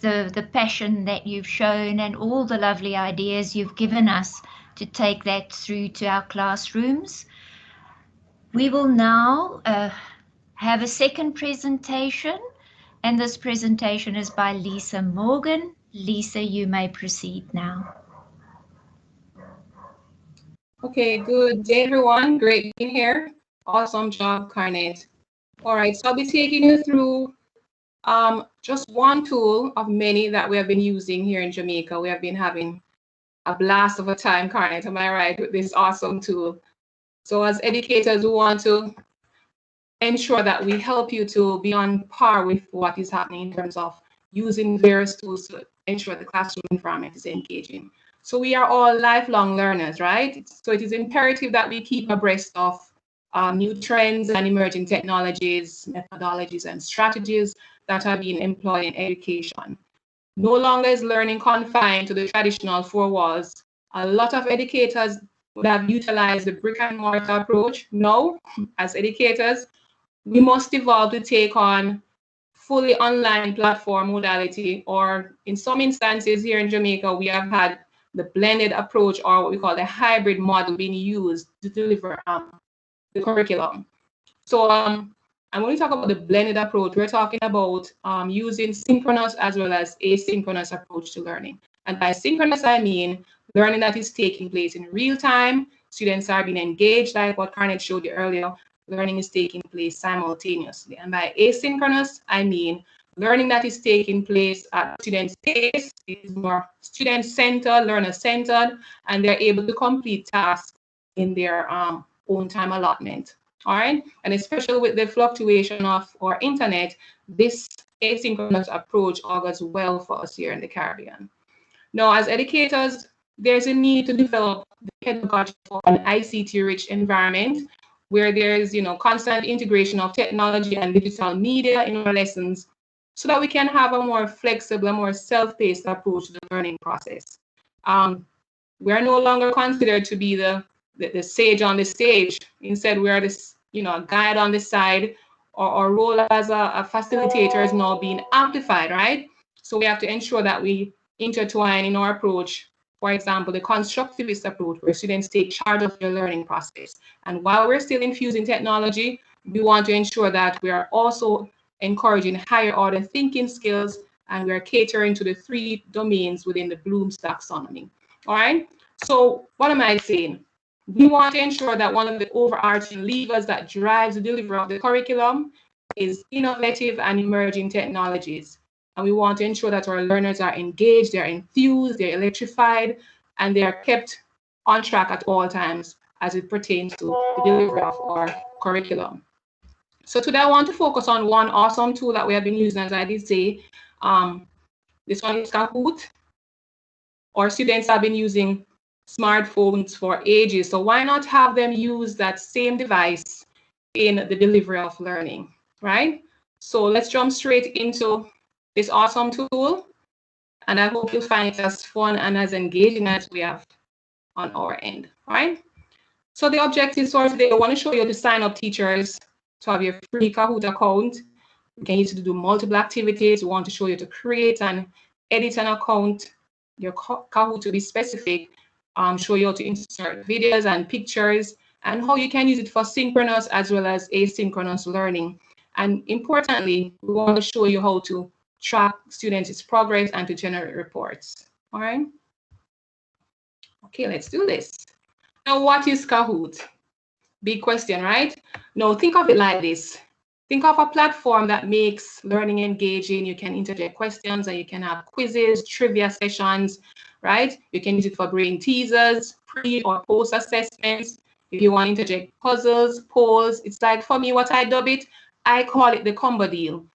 the passion that you've shown and all the lovely ideas you've given us to take that through to our classrooms. We will now have a second presentation, and this presentation is by Lisa Morgan. Lisa, you may proceed now. Okay, good day everyone. Great being here. Awesome job, Carnet. All right, so I'll be taking you through just one tool of many that we have been using here in Jamaica. We have been having a blast of a time, Carnet, am I right, with this awesome tool. So as educators, we want to ensure that we help you to be on par with what is happening in terms of using various tools to ensure the classroom environment is engaging. So we are all lifelong learners, right? So it is imperative that we keep abreast of new trends and emerging technologies, methodologies, and strategies that are being employed in education. No longer is learning confined to the traditional four walls. A lot of educators would have utilized the brick and mortar approach. No, as educators, we must evolve to take on fully online platform modality, or in some instances here in Jamaica, we have had the blended approach, or what we call the hybrid model, being used to deliver the curriculum. So and when we talk about the blended approach, we're talking about using synchronous as well as asynchronous approach to learning. And by synchronous, I mean learning that is taking place in real time. Students are being engaged, like what Carnet showed you earlier. Learning is taking place simultaneously. And by asynchronous, I mean learning that is taking place at students' pace. It is more student-centered, learner-centered, and they're able to complete tasks in their own time allotment. All right, and especially with the fluctuation of our internet, this asynchronous approach augurs well for us here in the Caribbean. Now, as educators, there's a need to develop the pedagogy for an ICT-rich environment where there's, constant integration of technology and digital media in our lessons, so that we can have a more flexible, a more self-paced approach to the learning process. We are no longer considered to be the sage on the stage. Instead, we are this, guide on the side. Our role as a facilitator is now being amplified, right? So we have to ensure that we intertwine in our approach, for example, the constructivist approach, where students take charge of their learning process. And while we're still infusing technology, we want to ensure that we are also encouraging higher order thinking skills, and we are catering to the three domains within the Bloom's taxonomy. All right, so what am I saying? We want to ensure that one of the overarching levers that drives the delivery of the curriculum is innovative and emerging technologies. And we want to ensure that our learners are engaged, they're enthused, they're electrified, and they are kept on track at all times as it pertains to the delivery of our curriculum. So today I want to focus on one awesome tool that we have been using, as I did say. This one is Kahoot. Our students have been using smartphones for ages, so why not have them use that same device in the delivery of learning, right? So let's jump straight into this awesome tool, and I hope you'll find it as fun and as engaging as we have on our end, right? So the objectives for today, I want to show you to sign up teachers to have your free Kahoot account. We can use it to do multiple activities. We want to show you to create and edit an account, your Kahoot to be specific, show you how to insert videos and pictures, and how you can use it for synchronous as well as asynchronous learning. And importantly, we want to show you how to track students' progress and to generate reports. All right. Okay, let's do this. Now, what is Kahoot? Big question, right? Now, think of it like this. Think of a platform that makes learning engaging. You can interject questions, and you can have quizzes, trivia sessions, right? You can use it for brain teasers, pre or post assessments. If you want to interject puzzles, polls, it's like, for me, what I dub it, I call it the combo deal,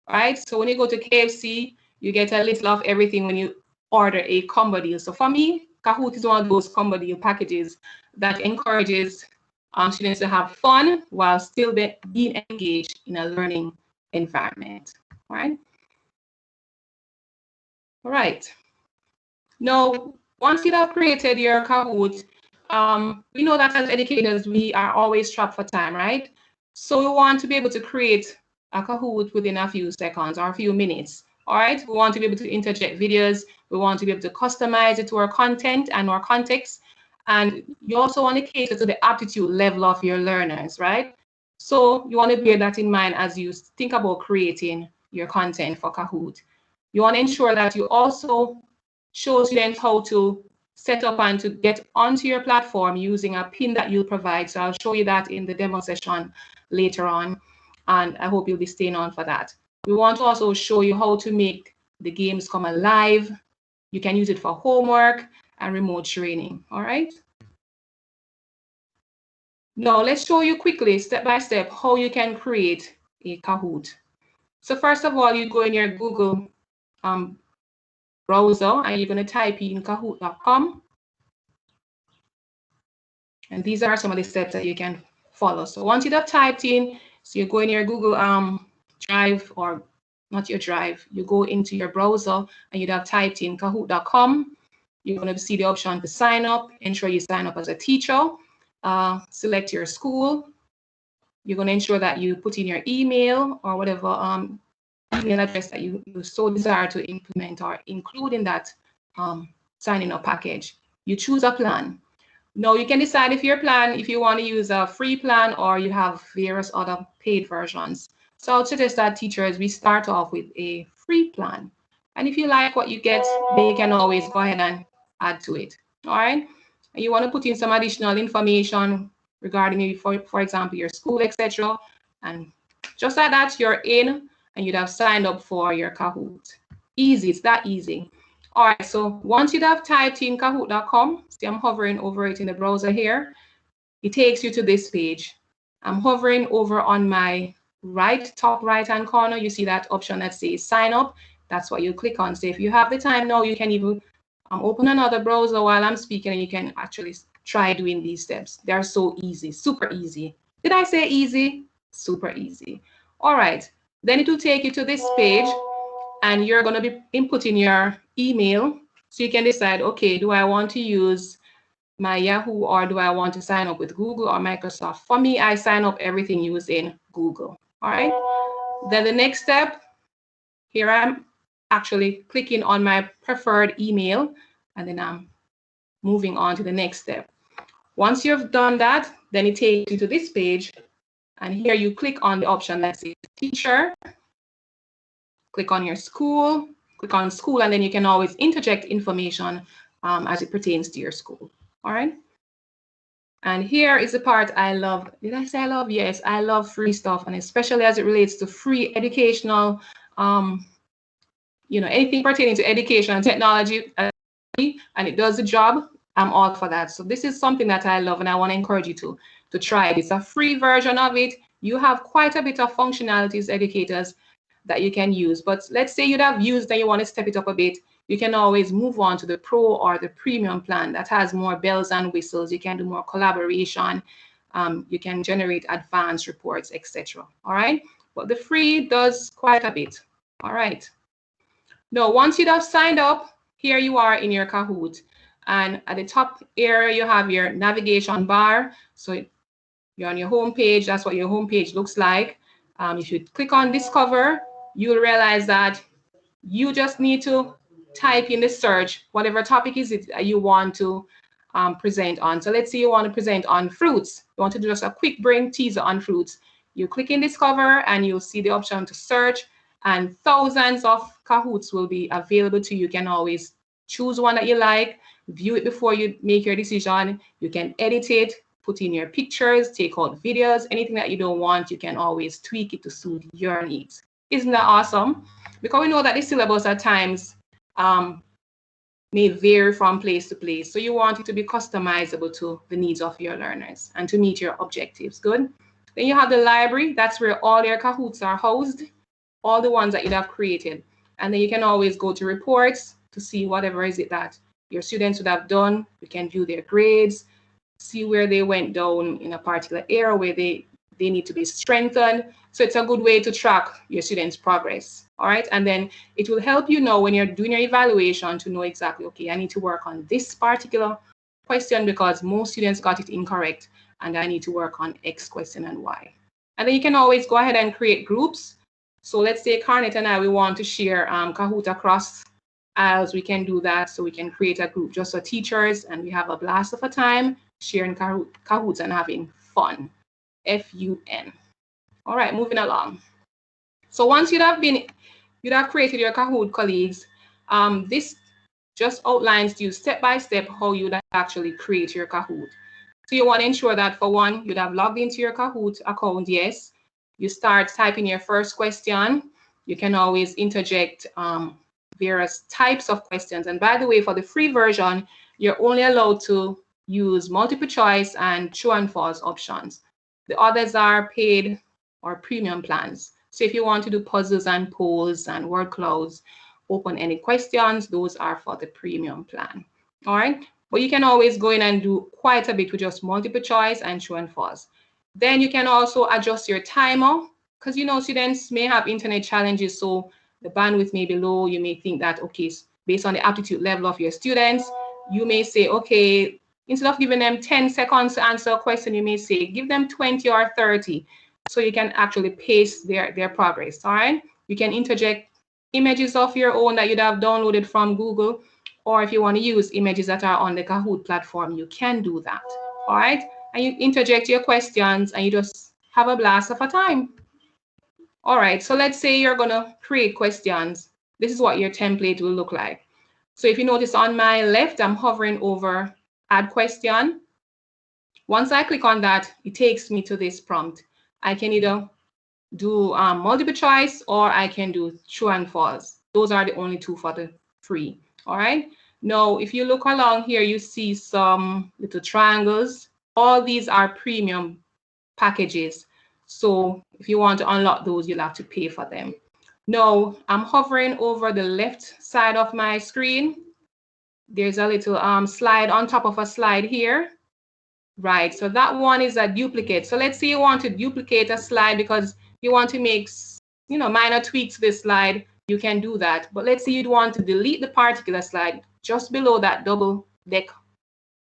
right? So when you go to KFC, you get a little of everything when you order a combo deal. So for me, Kahoot is one of those combo deal packages that encourages students to have fun while still being engaged in a learning environment. All right. All right. Now, once you have created your Kahoot, we know that as educators, we are always strapped for time, right? So we want to be able to create a Kahoot within a few seconds or a few minutes. All right, we want to be able to interject videos. We want to be able to customize it to our content and our context. And you also want to cater to the aptitude level of your learners, right? So you want to bear that in mind as you think about creating your content for Kahoot. You want to ensure that you also show students how to set up and to get onto your platform using a pin that you'll provide. So I'll show you that in the demo session later on. And I hope you'll be staying on for that. We want to also show you how to make the games come alive. You can use it for homework and remote training, all right? Now, let's show you quickly, step by step, how you can create a Kahoot. So first of all, you go in your Google browser and you're going to type in kahoot.com. And these are some of the steps that you can follow. So once you have typed in, so you go in your Google Drive, or not your Drive, you go into your browser and you'd have typed in kahoot.com. You're going to see the option to sign up. Ensure you sign up as a teacher. Select your school. You're going to ensure that you put in your email or whatever email address that you so desire to implement or include in that signing up package. You choose a plan. Now you can decide if your plan, if you want to use a free plan or you have various other paid versions. So I would suggest that teachers, we start off with a free plan. And if you like what you get, then you can always go ahead and add to it. All right. And you want to put in some additional information regarding maybe, for example, your school, etc. And just like that, you're in and you'd have signed up for your Kahoot. Easy, it's that easy. All right, so once you'd have typed in kahoot.com, see I'm hovering over it in the browser here, it takes you to this page. I'm hovering over on my top right-hand corner. You see that option that says sign up. That's what you click on. So if you have the time now, you can even open another browser while I'm speaking and you can actually try doing these steps. They're so easy, super easy. Did I say easy? Super easy. All right, then it will take you to this page and you're going to be inputting your email. So you can decide, okay, do I want to use my Yahoo or do I want to sign up with Google or Microsoft? For me, I sign up everything using Google. All right. Then the next step, here I'm actually clicking on my preferred email and then I'm moving on to the next step. Once you've done that, then it takes you to this page. And here you click on the option that says teacher. Click on your school, click on school, and then you can always interject information as it pertains to your school. All right. And here is the part I love. Did I say I love? Yes, I love free stuff, and especially as it relates to free educational, anything pertaining to education and technology, and it does the job. I'm all for that. So this is something that I love, and I want to encourage you to try it. It's a free version of it. You have quite a bit of functionalities, educators, that you can use. But let's say you'd have used and you want to step it up a bit, you can always move on to the pro or the premium plan that has more bells and whistles. You can do more collaboration. You can generate advanced reports, etc. All right. But the free does quite a bit. All right. Now, once you'd have signed up, here you are in your Kahoot. And at the top area, you have your navigation bar. So you're on your home page. That's what your home page looks like. If you click on Discover, you'll realize that you just need to type in the search, whatever topic is it that you want to present on. So let's say you want to present on fruits. You want to do just a quick brain teaser on fruits. You click in Discover and you'll see the option to search, and thousands of Kahoots will be available to you. You can always choose one that you like, view it before you make your decision. You can edit it, put in your pictures, take out videos, anything that you don't want, you can always tweak it to suit your needs. Isn't that awesome? Because we know that the syllabus at times may vary from place to place. So you want it to be customizable to the needs of your learners and to meet your objectives. Good. Then you have the library. That's where all your Kahoots are housed, all the ones that you'd have created. And then you can always go to reports to see whatever is it that your students would have done. You can view their grades, see where they went down in a particular area where they need to be strengthened. So it's a good way to track your students' progress. All right. And then it will help you know when you're doing your evaluation to know exactly, okay, I need to work on this particular question because most students got it incorrect and I need to work on X question and Y. And then you can always go ahead and create groups. So let's say Carnet and I, we want to share Kahoot across aisles. We can do that. So we can create a group just for teachers, and we have a blast of a time sharing Kahoots and having fun. F-U-N. All right, moving along. So once you'd have created your Kahoot, colleagues, this just outlines to you step by step how you'd actually create your Kahoot. So you want to ensure that, for one, you'd have logged into your Kahoot account. Yes, you start typing your first question. You can always interject various types of questions. And by the way, for the free version, you're only allowed to use multiple choice and true and false options. The others are paid or premium plans. So if you want to do puzzles and polls and word clouds, open-ended questions, those are for the premium plan. All right, but you can always go in and do quite a bit with just multiple choice and true and false. Then you can also adjust your timer, because students may have internet challenges, so the bandwidth may be low. You may think that, okay, based on the aptitude level of your students, you may say, okay, instead of giving them 10 seconds to answer a question, you may say, give them 20 or 30, so you can actually pace their progress. All right, you can interject images of your own that you'd have downloaded from Google, or if you want to use images that are on the Kahoot platform, you can do that. All right, and you interject your questions and you just have a blast of a time. All right, so let's say you're going to create questions. This is what your template will look like. So if you notice on my left, I'm hovering over add question. Once I click on that, it takes me to this prompt. I can either do multiple choice, or I can do true and false. Those are the only two for the free. All right. Now, if you look along here, you see some little triangles. All these are premium packages. So if you want to unlock those, you'll have to pay for them. Now, I'm hovering over the left side of my screen. There's a little slide on top of a slide here. Right, so that one is a duplicate. So let's say you want to duplicate a slide because you want to make, minor tweaks to this slide. You can do that. But let's say you'd want to delete the particular slide. Just below that double deck,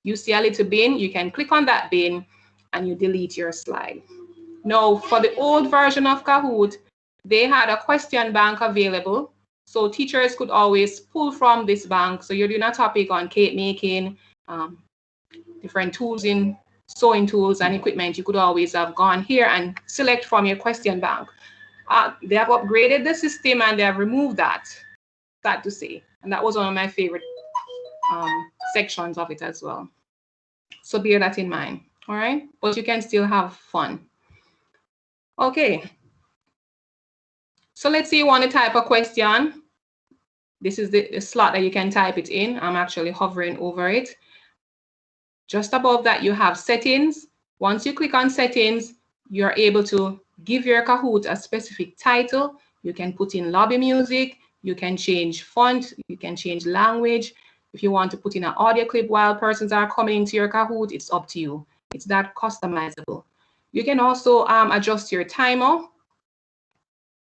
you see a little bin. You can click on that bin and you delete your slide. Now, for the old version of Kahoot, they had a question bank available. So teachers could always pull from this bank. So you're doing a topic on cake making, different tools in sewing tools and equipment, you could always have gone here and select from your question bank. They have upgraded the system and they have removed that, sad to say. And that was one of my favorite sections of it as well. So bear that in mind, all right? But you can still have fun. Okay. So let's say you want to type a question. This is the slot that you can type it in. I'm actually hovering over it. Just above that, you have settings. Once you click on settings, you're able to give your Kahoot a specific title. You can put in lobby music. You can change font. You can change language. If you want to put in an audio clip while persons are coming into your Kahoot, it's up to you. It's that customizable. You can also adjust your timer.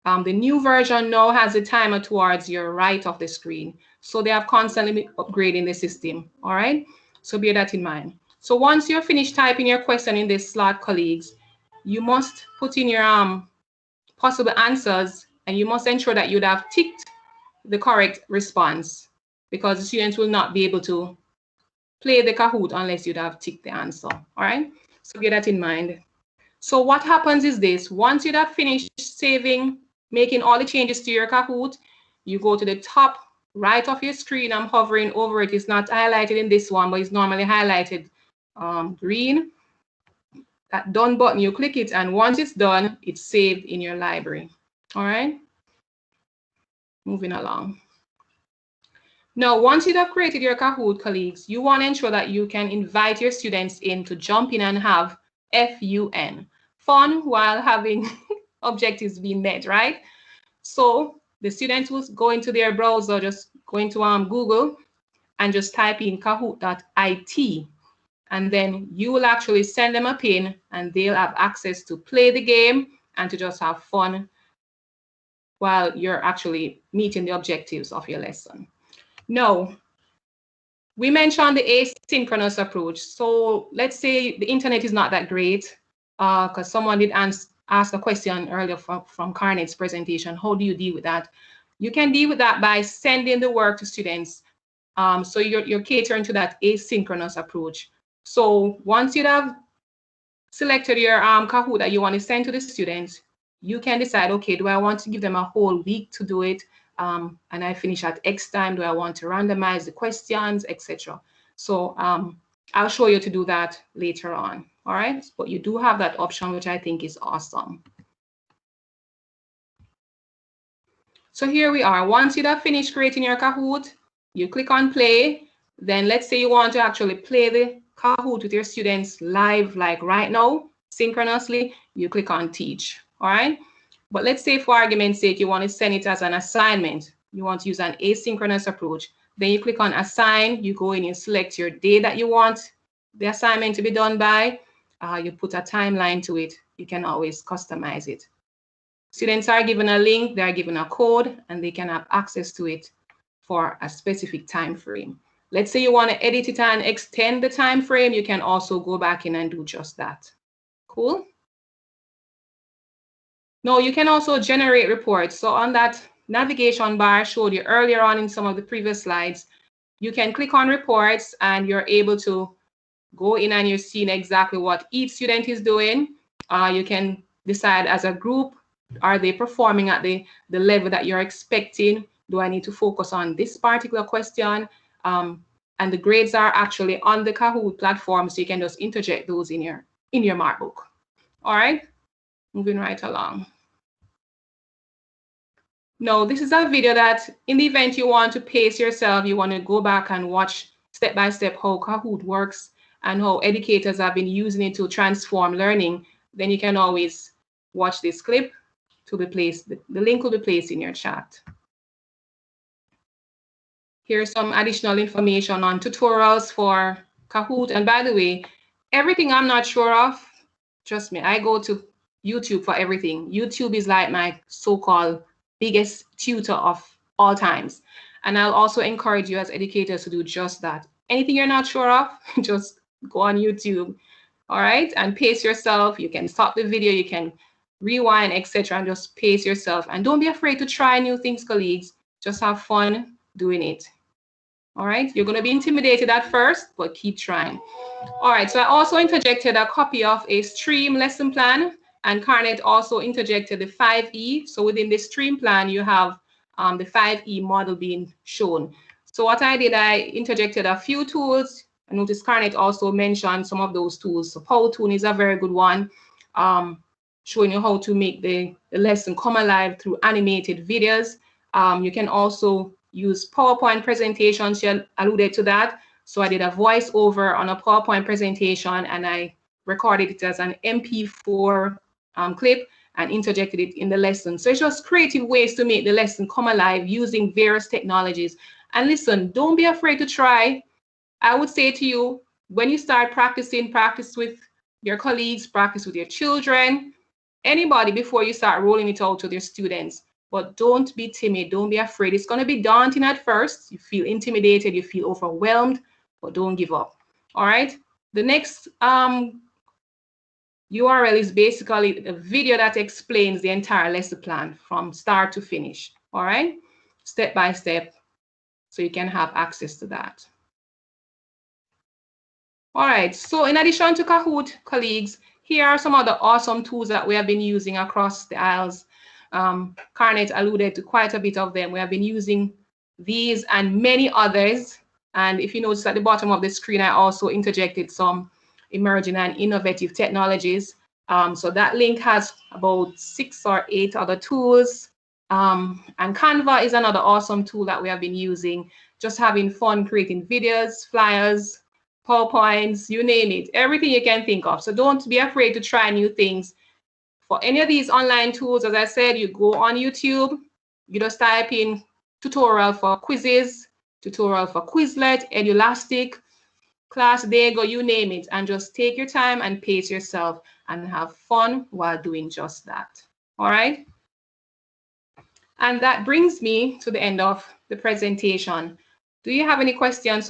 The new version now has a timer towards your right of the screen. So they have constantly upgrading the system, all right? So bear that in mind. So once you're finished typing your question in this slot, colleagues, you must put in your possible answers, and you must ensure that you'd have ticked the correct response, because the students will not be able to play the Kahoot unless you'd have ticked the answer, all right? So bear that in mind. So what happens is this: once you'd have finished saving, making all the changes to your Kahoot, you go to the top right of your screen. I'm hovering over it. It's not highlighted in this one, but it's normally highlighted green. That done button, you click it, and once it's done, it's saved in your library. All right. Moving along. Now, once you've created your Kahoot, colleagues, you want to ensure that you can invite your students in to jump in and have FUN, fun while having objectives being met, right? So the students will go into their browser, just go into Google and just type in kahoot.it. And then you will actually send them a pin and they'll have access to play the game and to just have fun while you're actually meeting the objectives of your lesson. Now, we mentioned the asynchronous approach. So let's say the internet is not that great, because someone did asked a question earlier from Karnet's presentation. How do you deal with that? You can deal with that by sending the work to students. So you're catering to that asynchronous approach. So once you have selected your Kahoot that you want to send to the students, you can decide, okay, do I want to give them a whole week to do it? And I finish at X time. Do I want to randomize the questions, etc.? So I'll show you to do that later on. All right, but you do have that option, which I think is awesome. So here we are. Once you have finished creating your Kahoot, you click on play. Then let's say you want to actually play the Kahoot with your students live, like right now, synchronously, you click on teach. All right. But let's say for argument's sake, you want to send it as an assignment. You want to use an asynchronous approach. Then you click on assign. You go in, you select your day that you want the assignment to be done by. You put a timeline to it. You can always customize it. Students are given a link, they are given a code, and they can have access to it for a specific time frame. Let's say you want to edit it and extend the time frame, you can also go back in and do just that. Cool? Now you can also generate reports. So on that navigation bar I showed you earlier on in some of the previous slides, you can click on reports and you're able to go in and you're seeing exactly what each student is doing. You can decide as a group, are they performing at the level that you're expecting? Do I need to focus on this particular question? And the grades are actually on the Kahoot platform, so you can just interject those in your mark book. All right, moving right along. Now, this is a video that in the event you want to pace yourself, you want to go back and watch step by step how Kahoot works and how educators have been using it to transform learning, then you can always watch this clip to be placed. The link will be placed in your chat. Here's some additional information on tutorials for Kahoot. And by the way, everything I'm not sure of, trust me, I go to YouTube for everything. YouTube is like my so-called biggest tutor of all times. And I'll also encourage you as educators to do just that. Anything you're not sure of, just go on YouTube, all right? And pace yourself. You can stop the video, you can rewind, etc., and just pace yourself. And don't be afraid to try new things, colleagues. Just have fun doing it. All right, you're going to be intimidated at first, but keep trying. All right, so I also interjected a copy of a stream lesson plan, and Karnet also interjected the 5E. So within the stream plan, you have the 5E model being shown. So what I did, I interjected a few tools. I noticed Karnet also mentioned some of those tools. So Powtoon is a very good one, showing you how to make the lesson come alive through animated videos. You can also use PowerPoint presentations. She alluded to that. So I did a voiceover on a PowerPoint presentation and I recorded it as an MP4 clip and interjected it in the lesson. So it's just creative ways to make the lesson come alive using various technologies. And listen, don't be afraid to try. I would say to you, when you start practicing, practice with your colleagues, practice with your children, anybody before you start rolling it out to your students. But don't be timid, don't be afraid. It's going to be daunting at first. You feel intimidated, you feel overwhelmed, but don't give up. All right. The next URL is basically a video that explains the entire lesson plan from start to finish. All right. Step by step, so you can have access to that. All right. So in addition to Kahoot, colleagues, here are some other awesome tools that we have been using across the aisles. Karnet alluded to quite a bit of them. We have been using these and many others. And if you notice at the bottom of the screen, I also interjected some emerging and innovative technologies. So that link has about 6 or 8 other tools. And Canva is another awesome tool that we have been using, just having fun creating videos, flyers, PowerPoints, you name it, everything you can think of. So don't be afraid to try new things. For any of these online tools, as I said, you go on YouTube, you just type in tutorial for quizzes, tutorial for Quizlet, Edulastic, Class Dago, you name it, and just take your time and pace yourself and have fun while doing just that. All right? And that brings me to the end of the presentation. Do you have any questions?